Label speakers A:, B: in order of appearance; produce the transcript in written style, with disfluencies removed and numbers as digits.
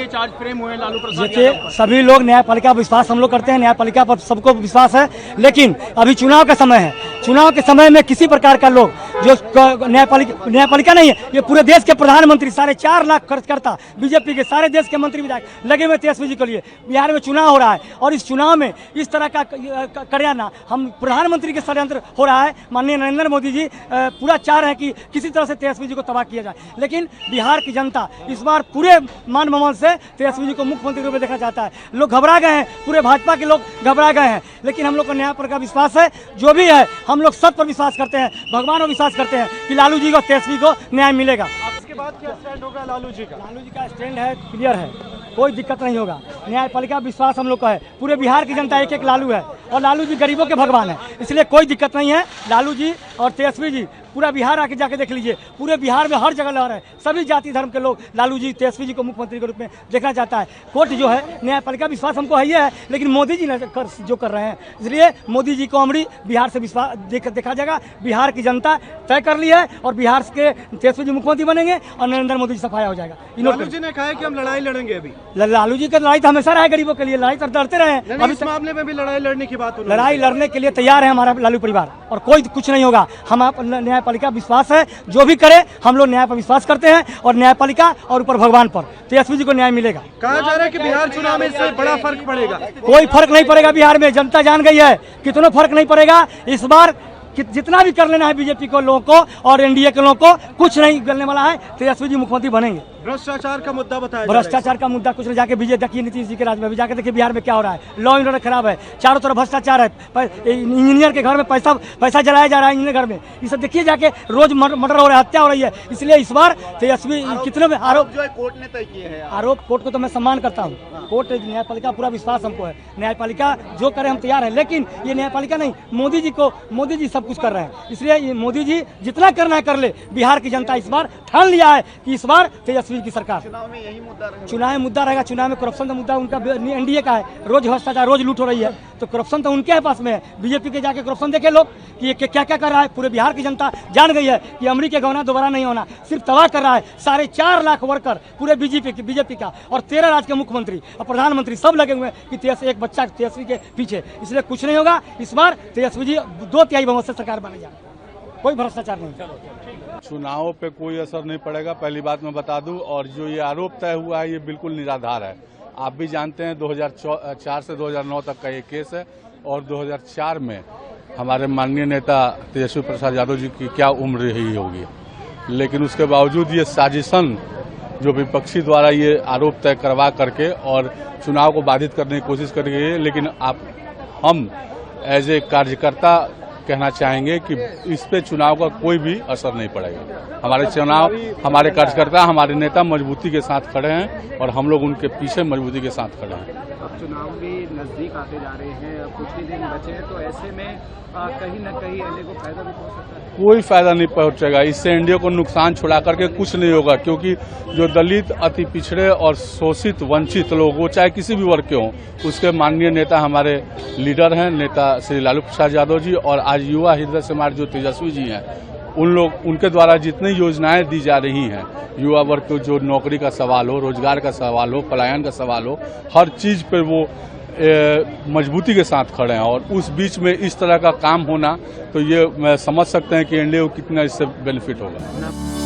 A: Charge frame हुए लालू प्रसाद
B: देखिए,
A: यादव पर।
B: सभी लोग न्यायपालिका पर विश्वास हम लोग करते हैं, न्यायपालिका पर सबको विश्वास है, लेकिन अभी चुनाव का समय है। चुनाव के समय में किसी प्रकार का लोग जो न्यायपालिका नहीं है, ये पूरे देश के प्रधानमंत्री 4.5 लाख खर्च करता, बीजेपी के सारे देश के मंत्री विधायक लगे हुए तेजस्वी जी के लिए। बिहार में चुनाव हो रहा है और इस चुनाव में इस तरह का करना हम प्रधानमंत्री के षड्यंत्र हो रहा है। माननीय नरेंद्र मोदी जी पूरा चाह रहे हैं कि किसी तरह से तेजस्वी जी को तबाह किया जाए, लेकिन बिहार की जनता इस बार पूरे मान बमन से तेजस्वी जी को मुख्यमंत्री रूप में देखना चाहता है। लोग घबरा गए हैं, पूरे भाजपा के लोग घबरा गए हैं, लेकिन हम लोग को न्याय पर का विश्वास है। जो भी है हम लोग सब पर विश्वास करते हैं, भगवान पर विश्वास करते हैं कि लालू जी को तेजस्वी को न्याय मिलेगा।
A: इसके बाद क्या स्टैंड होगा लालू जी का?
B: लालू जी का स्टैंड है, क्लियर है, कोई दिक्कत नहीं होगा। न्यायपालिका विश्वास हम लोग का है, पूरे बिहार की जनता एक लालू है और लालू जी गरीबों के भगवान है, इसलिए कोई दिक्कत नहीं है। लालू जी और तेजस्वी जी पूरा बिहार आके जाके देख लीजिए, पूरे बिहार में हर जगह लहर है। सभी जाति धर्म के लोग लालू जी तेजस्वी जी को मुख्यमंत्री के रूप में देखना चाहता है। कोर्ट जो है, न्यायपालिका विश्वास हमको है, लेकिन मोदी जी जो कर रहे हैं, इसलिए मोदी जी को अमरी बिहार से विश्वास देखा जाएगा। बिहार की जनता तय कर ली है और बिहार के तेजस्वी जी मुख्यमंत्री बनेंगे और नरेंद्र मोदी जी सफाया हो जाएगा।
A: लालू जी ने कहा है कि हम लड़ाई लड़ेंगे। अभी
B: लालू जी की लड़ाई तो हमेशा रहा है, गरीबों के लिए लड़ाई तो लड़ते रहे।
A: अभी इस मामले में भी लड़ाई लड़ने की बात,
B: लड़ाई लड़ने के लिए तैयार है हमारा लालू परिवार और कोई कुछ नहीं होगा। हम न्यायपालिका विश्वास है, जो भी करे हम लोग न्याय पर विश्वास करते हैं और न्यायपालिका और ऊपर भगवान पर तेजस्वी जी को न्याय मिलेगा।
A: कहा जा रहा है कि बिहार चुनाव में इससे बड़ा फर्क पड़ेगा।
B: कोई फर्क नहीं पड़ेगा बिहार में, जनता जान गई है, कितना फर्क नहीं पड़ेगा। इस बार जितना भी कर लेना है बीजेपी को लोगों को और एनडीए के लोगों को, कुछ नहीं करने वाला है। तेजस्वी जी मुख्यमंत्री बनेंगे।
A: भ्रष्टाचार का मुद्दा बताया,
B: भ्रष्टाचार का मुद्दा कुछ नहीं, जाके बीजेपी देखिए नीतीश जी के राज में, जाके देखिए बिहार में क्या हो रहा है। लॉ एंड ऑर्डर खराब है, चारों तरफ भ्रष्टाचार है, इंजीनियर के घर में पैसा जलाया जा रहा है, इंजीनियर घर में। ये सब देखिए, जाके रोज मर्डर हो रहा है, हत्या हो रही है। इसलिए इस बार तेजस्वी कितने में आरोप
A: जो है कोर्ट ने तय किए हैं।
B: आरोप कोर्ट को तो मैं सम्मान करता हूँ, कोर्ट न्यायपालिका पूरा विश्वास हमको है। न्यायपालिका जो करे हम तैयार है, लेकिन ये न्यायपालिका नहीं, मोदी जी सब कुछ कर रहे हैं। इसलिए ये मोदी जी जितना करना है कर ले। बिहार की जनता इस बार ठान लिया है कि इस बार तेजस्वी की सरकार।
A: चुनाव में यही मुद्दा रहेगा।
B: चुनाव में मुद्दा रहेगा, चुनाव में करप्शन का मुद्दा उनका एनडीए का है। रोज भ्रष्टाचार, रोज लूट हो रही है, तो करप्शन तो उनके पास में है। बीजेपी के जाके करप्शन देखे लोग कि ये क्या क्या कर रहा है। पूरे बिहार की जनता जान गई है कि अमरी के गहना दोबारा नहीं होना, सिर्फ तबाह कर रहा है। 4.5 लाख वर्कर पूरे बीजेपी का और 13 राज्य के मुख्यमंत्री और प्रधानमंत्री सब लगे हुए हैं कि एक बच्चा तेजस्वी के पीछे। इसलिए कुछ नहीं होगा। इस बार तेजस्वी जी 2/3 बहुमत से सरकार बनेगी, कोई भ्रष्टाचार नहीं।
C: चुनाव पे कोई असर नहीं पड़ेगा, पहली बात मैं बता दूं। और जो ये आरोप तय हुआ है ये बिल्कुल निराधार है। आप भी जानते हैं 2004 से 2009 तक का ये केस है और 2004 में हमारे माननीय नेता तेजस्वी प्रसाद यादव जी की क्या उम्र रही होगी, लेकिन उसके बावजूद ये साजिशन जो विपक्षी द्वारा ये आरोप तय करवा करके और चुनाव को बाधित करने की कोशिश कर रही है। लेकिन हम एज ए कार्यकर्ता कहना चाहेंगे कि इस पे चुनाव का कोई भी असर नहीं पड़ेगा। हमारे कार्यकर्ता, हमारे नेता मजबूती के साथ खड़े हैं और हम लोग उनके पीछे मजबूती के साथ खड़े हैं।
A: अब चुनाव भी नजदीक आते जा रहे हैं, अब कुछ ही दिन बचे हैं, तो ऐसे में कहीं न कहीं एनडीए को फायदा भी पहुंच सकता है।
C: कोई फायदा नहीं पहुंचेगा, इससे एनडीए को नुकसान छुड़ा करके कुछ नहीं होगा। क्योंकि जो दलित, अति पिछड़े और शोषित वंचित लोग, वो चाहे किसी भी वर्ग के हों, उसके माननीय नेता हमारे लीडर हैं, नेता श्री लालू प्रसाद यादव जी। और आज युवा हृदय समाज जो तेजस्वी जी हैं, उनके द्वारा जितनी योजनाएं दी जा रही हैं, युवा वर्ग को जो नौकरी का सवाल हो, रोजगार का सवाल हो, पलायन का सवाल हो, हर चीज पर वो मजबूती के साथ खड़े हैं। और उस बीच में इस तरह का काम होना, तो ये समझ सकते हैं कि एनडीए को कितना इससे बेनिफिट होगा।